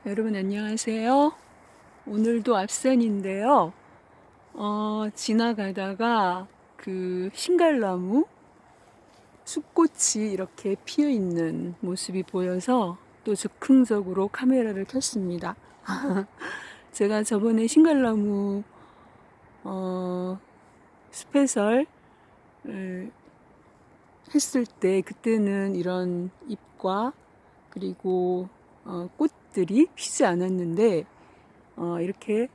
여러분 안녕하세요. 오늘도 앞산인데요. 지나가다가 그 신갈나무 숲꽃이 이렇게 피어 있는 모습이 보여서 또 즉흥적으로 카메라를 켰습니다. 제가 저번에 신갈나무 스페셜을 했을 때 그때는 이런 잎과 그리고 꽃들이 피지 않았는데 이렇게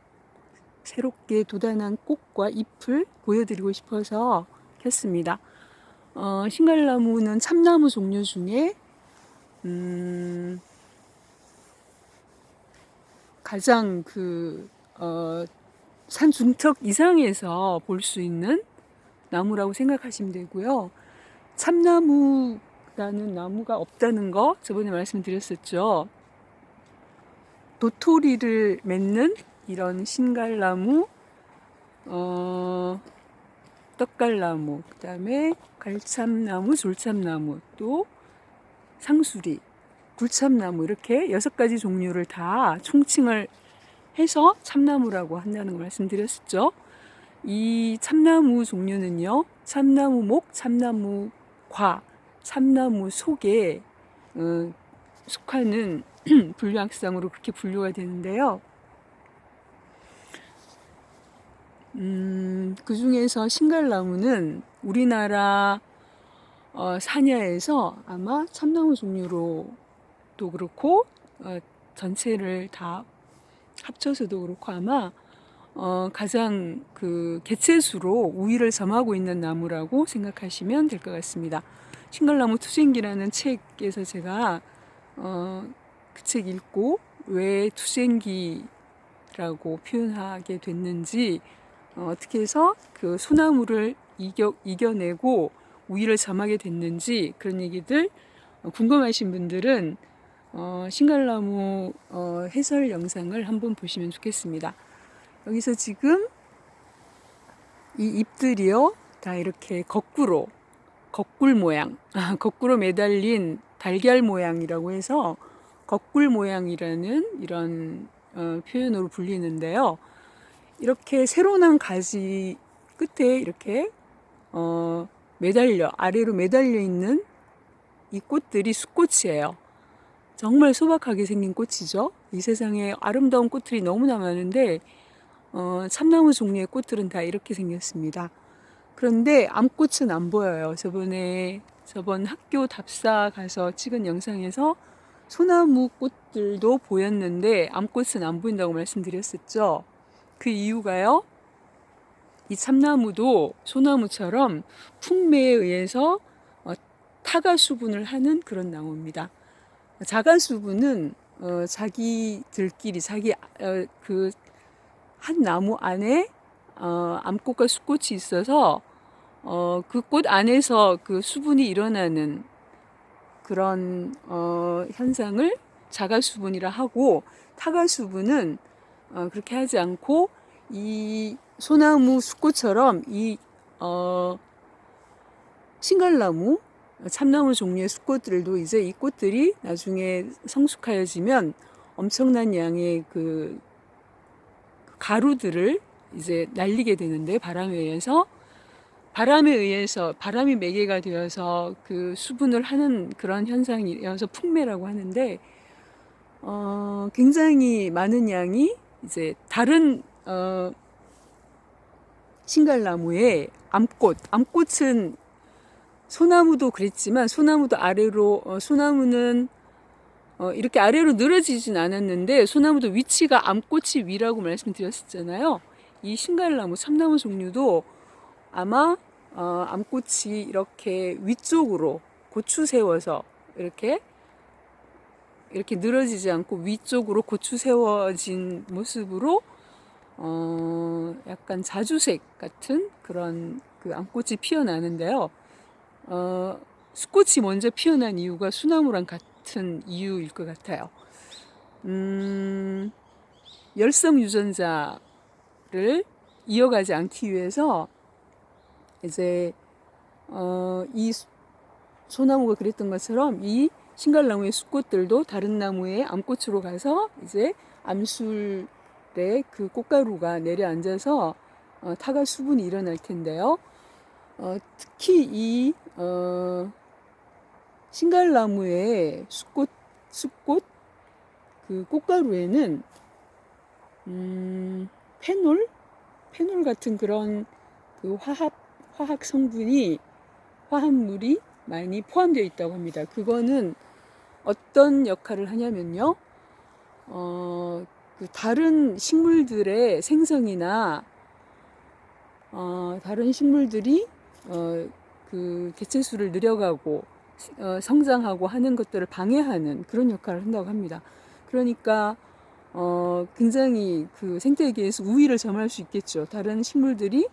새롭게 돋아난 꽃과 잎을 보여드리고 싶어서 켰습니다. 신갈나무는 참나무 종류 중에 가장 산 중턱 이상에서 볼 수 있는 나무라고 생각하시면 되고요. 참나무라는 나무가 없다는 거 저번에 말씀드렸었죠. 도토리를 맺는 이런 신갈나무, 떡갈나무, 그 다음에 갈참나무, 졸참나무, 또 상수리, 굴참나무 이렇게 6가지 종류를 다 총칭을 해서 참나무라고 한다는 걸 말씀드렸었죠. 이 참나무 종류는요, 참나무목, 참나무과, 참나무 속에 속하는 분류학상으로 그렇게 분류가 되는데요. 그 중에서 신갈나무는 우리나라 산야에서 아마 참나무 종류로도 그렇고 전체를 다 합쳐서도 그렇고 아마 가장 그 개체수로 우위를 점하고 있는 나무라고 생각하시면 될 것 같습니다. 신갈나무 투쟁기라는 책에서 제가 그 책 읽고 왜 투쟁기라고 표현하게 됐는지 어떻게 해서 그 소나무를 이겨내고 우위를 점하게 됐는지 그런 얘기들 궁금하신 분들은 신갈나무 해설 영상을 한번 보시면 좋겠습니다. 여기서 지금 이 잎들이요 다 이렇게 거꾸로 거꿀 모양 거꾸로 매달린 달걀 모양이라고 해서 거꿀 모양이라는 이런 표현으로 불리는데요. 이렇게 새로 난 가지 끝에 이렇게 아래로 매달려 있는 이 꽃들이 숫꽃이에요. 정말 소박하게 생긴 꽃이죠. 이 세상에 아름다운 꽃들이 너무나 많은데 참나무 종류의 꽃들은 다 이렇게 생겼습니다. 그런데 암꽃은 안 보여요. 저번 학교 답사 가서 찍은 영상에서 소나무 꽃들도 보였는데 암꽃은 안 보인다고 말씀드렸었죠. 그 이유가요. 이 참나무도 소나무처럼 풍매에 의해서 타가 수분을 하는 그런 나무입니다. 자가 수분은 자기들끼리 그 한 나무 안에 암꽃과 숫꽃이 있어서 그 꽃 안에서 그 수분이 일어나는 그런 현상을 자가 수분이라 하고, 타가 수분은 그렇게 하지 않고 이 소나무 숫꽃처럼 이 신갈나무 참나무 종류의 숫꽃들도 이제 이 꽃들이 나중에 성숙하여지면 엄청난 양의 그 가루들을 이제 날리게 되는데, 바람이 매개가 되어서 그 수분을 하는 그런 현상이어서 풍매라고 하는데, 굉장히 많은 양이 이제 다른 신갈나무의 암꽃은 소나무도 그랬지만 소나무도 소나무는 이렇게 아래로 늘어지진 않았는데 소나무도 위치가 암꽃이 위라고 말씀드렸었잖아요. 이 신갈나무, 참나무 종류도 아마 암꽃이 이렇게 위쪽으로 고추 세워서 이렇게 늘어지지 않고 위쪽으로 고추 세워진 모습으로 약간 자주색 같은 그런 그 암꽃이 피어나는데요. 숫꽃이 먼저 피어난 이유가 소나무랑 같은 이유일 것 같아요. 열성 유전자를 이어가지 않기 위해서 이제 이 소나무가 그랬던 것처럼 이 신갈나무의 숫꽃들도 다른 나무의 암꽃으로 가서 이제 암술에 그 꽃가루가 내려앉아서 타가 수분이 일어날 텐데요. 특히 이 신갈나무의 숫꽃 그 꽃가루에는 페놀 같은 그런 그 화학 성분이 화합물이 많이 포함되어 있다고 합니다. 그거는 어떤 역할을 하냐면요. 그 다른 식물들의 생성이나 다른 식물들이 그 개체수를 늘려가고 성장하고 하는 것들을 방해하는 그런 역할을 한다고 합니다. 그러니까 굉장히 그 생태계에서 우위를 점할 수 있겠죠. 다른 식물들이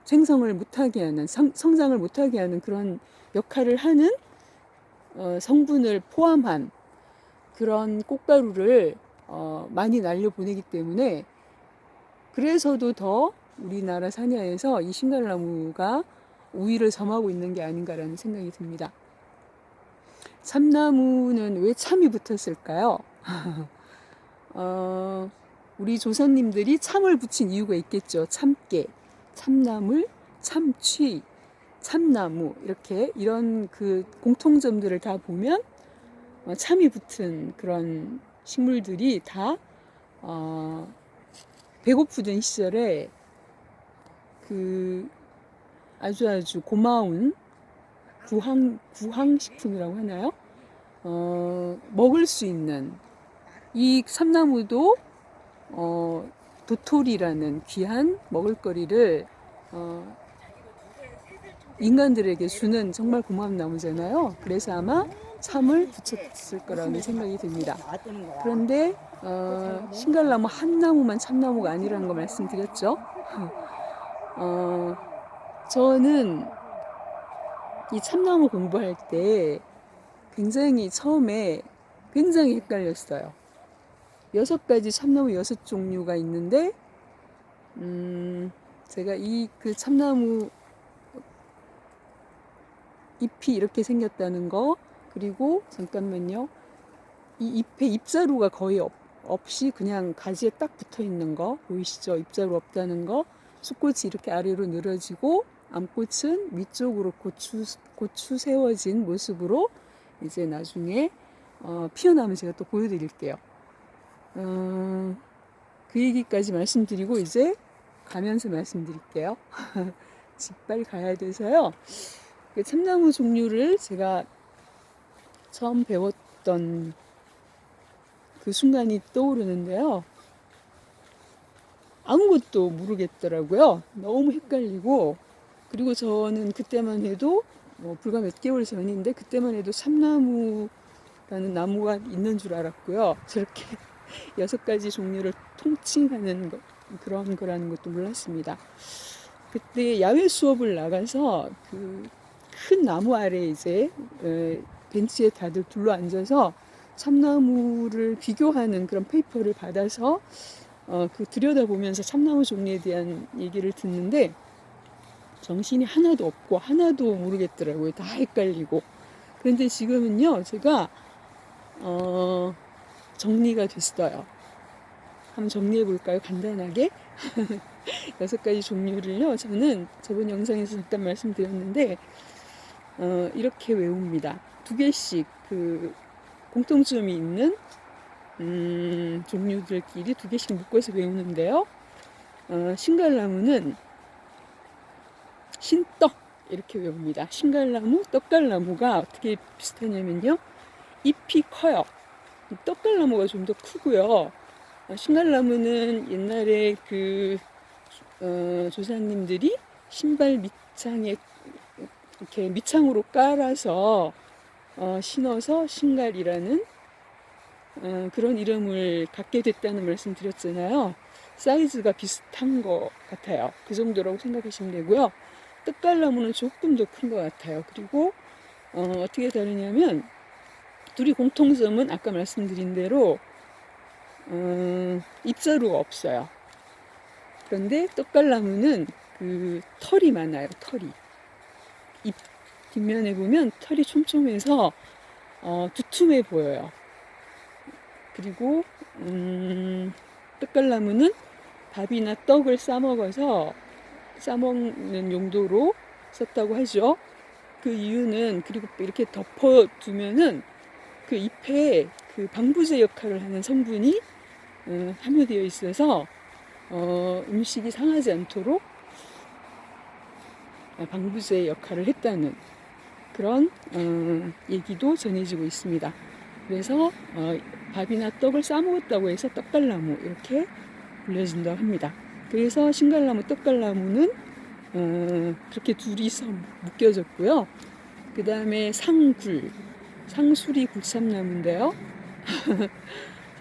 생성을 못하게 하는 성장을 못하게 하는 그런 역할을 하는 성분을 포함한 그런 꽃가루를 많이 날려보내기 때문에 그래서도 더 우리나라 산야에서 이 신갈나무가 우위를 점하고 있는 게 아닌가라는 생각이 듭니다. 참나무는 왜 참이 붙었을까요? 우리 조상님들이 참을 붙인 이유가 있겠죠. 참깨, 참나물, 참취, 참나무 이렇게 이런 그 공통점들을 다 보면 참이 붙은 그런 식물들이 다 배고프던 시절에 그 아주 고마운 구황식품이라고 하나요? 먹을 수 있는 이 참나무도 도토리라는 귀한 먹을거리를 인간들에게 주는 정말 고마운 나무잖아요. 그래서 아마 참을 붙였을 거라는 생각이 듭니다. 그런데 신갈나무 한 나무만 참나무가 아니라는 거 말씀드렸죠. 저는 이 참나무 공부할 때 굉장히 처음에 굉장히 헷갈렸어요. 6가지 참나무 6종류가 있는데 제가 이 그 참나무 잎이 이렇게 생겼다는 거, 그리고 잠깐만요, 이 잎에 잎자루가 거의 없이 그냥 가지에 딱 붙어 있는 거 보이시죠? 잎자루 없다는 거, 숫꽃이 이렇게 아래로 늘어지고 암꽃은 위쪽으로 고추 세워진 모습으로 이제 나중에 피어나면 제가 또 보여드릴게요. 그 얘기까지 말씀드리고 이제 가면서 말씀드릴게요. 집 빨리 가야 돼서요. 그 참나무 종류를 제가 처음 배웠던 그 순간이 떠오르는데요. 아무것도 모르겠더라고요. 너무 헷갈리고, 그리고 저는 그때만 해도 불과 몇 개월 전인데 그때만 해도 참나무라는 나무가 있는 줄 알았고요. 저렇게 6가지 종류를 통칭하는 그런 거라는 것도 몰랐습니다. 그때 야외 수업을 나가서 그 큰 나무 아래 이제 벤치에 다들 둘러앉아서 참나무를 비교하는 그런 페이퍼를 받아서 그 들여다보면서 참나무 종류에 대한 얘기를 듣는데 정신이 하나도 없고 하나도 모르겠더라고요. 다 헷갈리고. 그런데 지금은요, 제가 정리가 됐어요. 한번 정리해 볼까요? 간단하게. 6가지 종류를요, 저는 저번 영상에서 잠깐 말씀드렸는데 이렇게 외웁니다. 2개씩 그 공통점이 있는 종류들끼리 2개씩 묶어서 외우는데요. 신갈나무는 신떡 이렇게 외웁니다. 신갈나무, 떡갈나무가 어떻게 비슷하냐면요, 잎이 커요. 떡갈나무가 좀 더 크고요. 신갈나무는 옛날에 그 조상님들이 신발 밑창에 이렇게 밑창으로 깔아서 신어서 신갈이라는 그런 이름을 갖게 됐다는 말씀 드렸잖아요. 사이즈가 비슷한 것 같아요. 그 정도라고 생각하시면 되고요. 떡갈나무는 조금 더 큰 것 같아요. 그리고 어떻게 다르냐면 둘이 공통점은 아까 말씀드린 대로 잎자루가 없어요. 그런데 떡갈나무는 그 털이 많아요. 털이 잎 뒷면에 보면 털이 촘촘해서 두툼해 보여요. 그리고 떡갈나무는 밥이나 떡을 싸먹는 용도로 썼다고 하죠. 그 이유는, 그리고 이렇게 덮어두면은 그 잎에 그 방부제 역할을 하는 성분이 함유되어 있어서 음식이 상하지 않도록 방부제 역할을 했다는 그런 얘기도 전해지고 있습니다. 그래서 밥이나 떡을 싸먹었다고 해서 떡갈나무 이렇게 불려진다고 합니다. 그래서 신갈나무, 떡갈나무는 그렇게 둘이서 묶여졌고요. 그 다음에 상수리 굴참나무인데요.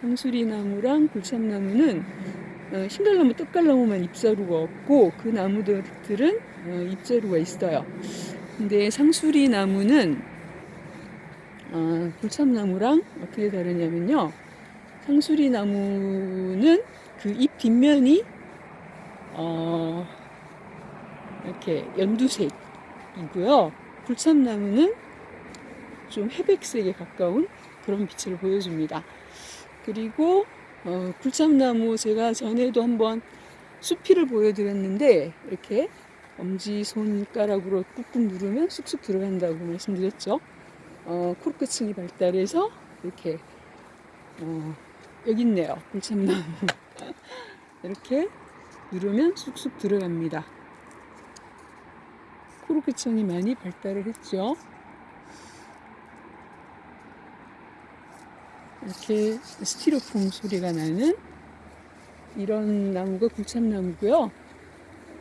상수리나무랑 굴참나무는 신갈나무, 떡갈나무만 잎자루가 없고 그 나무들은 잎자루가 있어요. 근데 상수리나무는 굴참나무랑 어떻게 다르냐면요. 상수리나무는 그 잎 뒷면이 이렇게 연두색이고요. 굴참나무는 좀 회백색에 가까운 그런 빛을 보여줍니다. 그리고 굴참나무 제가 전에도 한번 수피를 보여드렸는데 이렇게 엄지손가락으로 꾹꾹 누르면 쑥쑥 들어간다고 말씀드렸죠. 코르크층이 발달해서 이렇게 여기 있네요. 굴참나무 이렇게 누르면 쑥쑥 들어갑니다. 코르크층이 많이 발달을 했죠. 이렇게 스티로폼 소리가 나는 이런 나무가 굴참나무고요.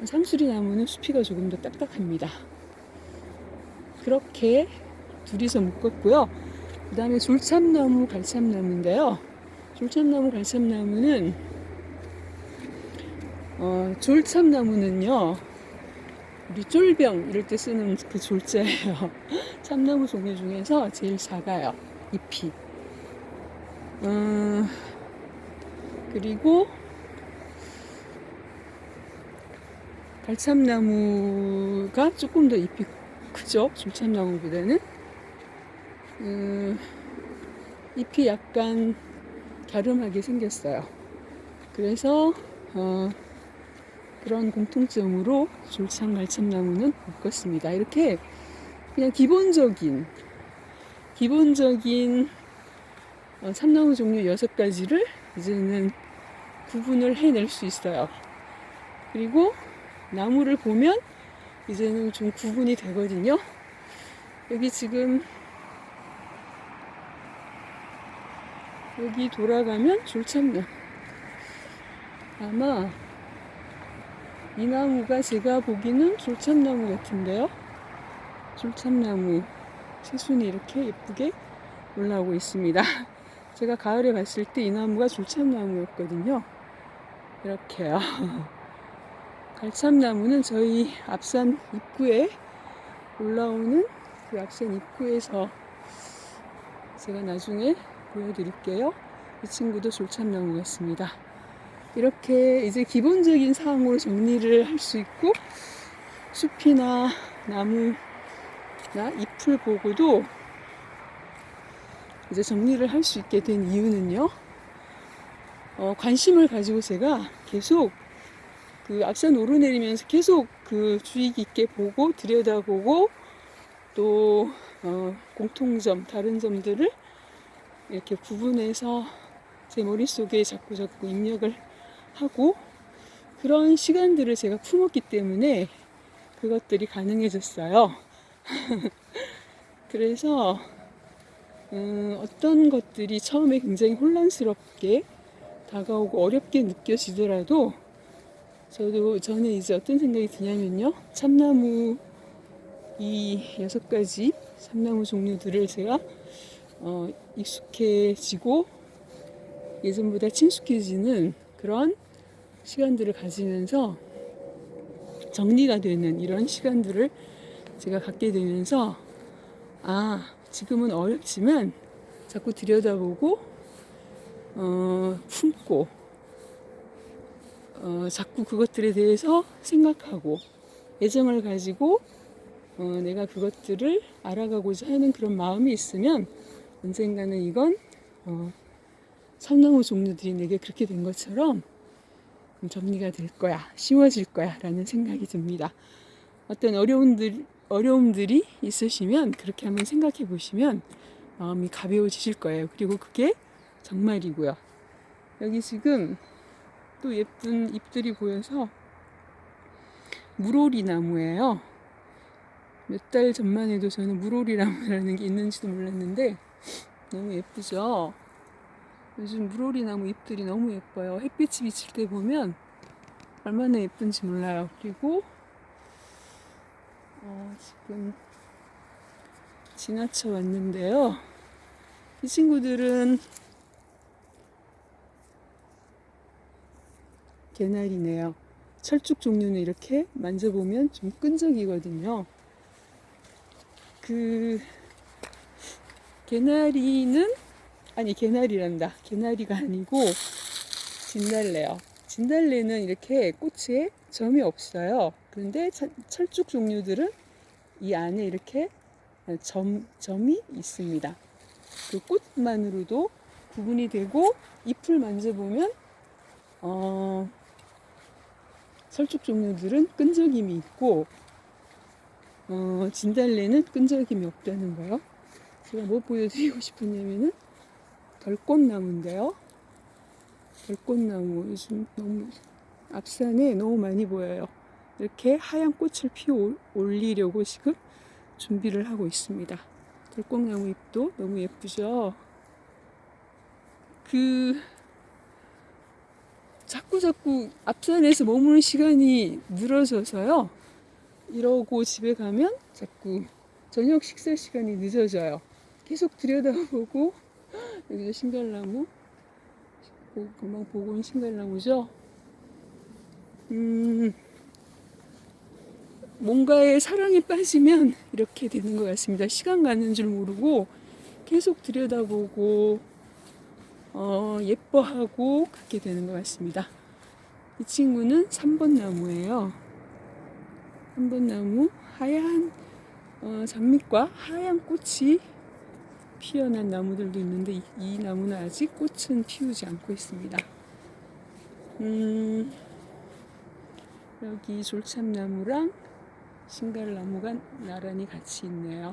상수리나무는 수피가 조금 더 딱딱합니다. 그렇게 둘이서 묶었고요. 그 다음에 졸참나무, 갈참나무인데요. 졸참나무, 갈참나무는 졸참나무는요, 우리 쫄병 이럴 때 쓰는 그 졸자예요. 참나무 종류 중에서 제일 작아요. 잎이. 그리고 갈참나무가 조금 더 잎이 크죠. 졸참나무보다는. 잎이 약간 갸름하게 생겼어요. 그래서 그런 공통점으로 졸참, 갈참나무는 묶었습니다. 이렇게 그냥 기본적인 참나무 종류 6가지를 이제는 구분을 해낼 수 있어요. 그리고 나무를 보면 이제는 좀 구분이 되거든요. 여기 지금 여기 돌아가면 졸참나무. 아마 이 나무가 제가 보기는 졸참나무 같은데요. 졸참나무 새순이 이렇게 예쁘게 올라오고 있습니다. 제가 가을에 봤을 때 이 나무가 졸참나무였거든요. 이렇게요. 갈참나무는 저희 앞산 입구에 올라오는 그 앞산 입구에서 제가 나중에 보여드릴게요. 이 친구도 졸참나무 같습니다. 이렇게 이제 기본적인 사항으로 정리를 할 수 있고, 숲이나 나무나 잎을 보고도 이제 정리를 할 수 있게 된 이유는요, 관심을 가지고 제가 계속 그 앞산 오르내리면서 계속 그 주의 깊게 보고 들여다보고 또 공통점, 다른 점들을 이렇게 구분해서 제 머릿속에 자꾸 입력을 하고 그런 시간들을 제가 품었기 때문에 그것들이 가능해졌어요. 그래서 어떤 것들이 처음에 굉장히 혼란스럽게 다가오고 어렵게 느껴지더라도 저는 이제 어떤 생각이 드냐면요. 참나무 이 6가지 참나무 종류들을 제가 익숙해지고 예전보다 친숙해지는 그런 시간들을 가지면서 정리가 되는 이런 시간들을 제가 갖게 되면서 지금은 어렵지만 자꾸 들여다보고 품고 자꾸 그것들에 대해서 생각하고 애정을 가지고 내가 그것들을 알아가고자 하는 그런 마음이 있으면 언젠가는 이건 참나무 종류들이 내게 그렇게 된 것처럼 정리가 될 거야, 쉬워질 거야 라는 생각이 듭니다. 어떤 어려움들이 있으시면 그렇게 한번 생각해 보시면 마음이 가벼워지실 거예요. 그리고 그게 정말이고요. 여기 지금 또 예쁜 잎들이 보여서 물오리 나무예요. 몇 달 전만 해도 저는 물오리 나무라는 게 있는지도 몰랐는데 너무 예쁘죠? 요즘 물오리 나무 잎들이 너무 예뻐요. 햇빛이 비칠 때 보면 얼마나 예쁜지 몰라요. 그리고 지금 지나쳐 왔는데요. 이 친구들은 개나리네요. 철쭉 종류는 이렇게 만져보면 좀 끈적이거든요. 개나리란다. 개나리가 아니고 진달래요. 진달래는 이렇게 꽃에 점이 없어요. 그런데 철쭉 종류들은 이 안에 이렇게 점이 있습니다. 그 꽃만으로도 구분이 되고 잎을 만져보면 철쭉 종류들은 끈적임이 있고 진달래는 끈적임이 없다는 거요. 제가 뭐 보여드리고 싶었냐면은 덜꽃나무인데요. 덜꽃나무 요즘 너무 앞산에 너무 많이 보여요. 이렇게 하얀 꽃을 피워 올리려고 지금 준비를 하고 있습니다. 덜꽃나무 잎도 너무 예쁘죠. 자꾸 앞산에서 머무는 시간이 늘어져서요. 이러고 집에 가면 자꾸 저녁 식사 시간이 늦어져요. 계속 들여다보고 여기도 신갈나무, 금방 보고 온 신갈나무죠. 뭔가에 사랑에 빠지면 이렇게 되는 것 같습니다. 시간 가는 줄 모르고 계속 들여다보고 예뻐하고 그렇게 되는 것 같습니다. 이 친구는 3번 나무예요. 3번 나무 하얀 장미과 하얀 꽃이 피어난 나무들도 있는데 이 나무는 아직 꽃은 피우지 않고 있습니다. 여기 졸참나무랑 신갈나무가 나란히 같이 있네요.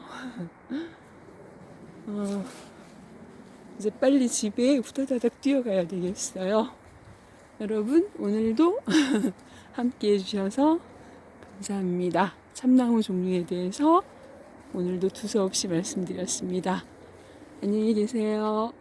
이제 빨리 집에 후다다닥 뛰어가야 되겠어요. 여러분 오늘도 함께 해주셔서 감사합니다. 참나무 종류에 대해서 오늘도 두서없이 말씀드렸습니다. 안녕히 계세요.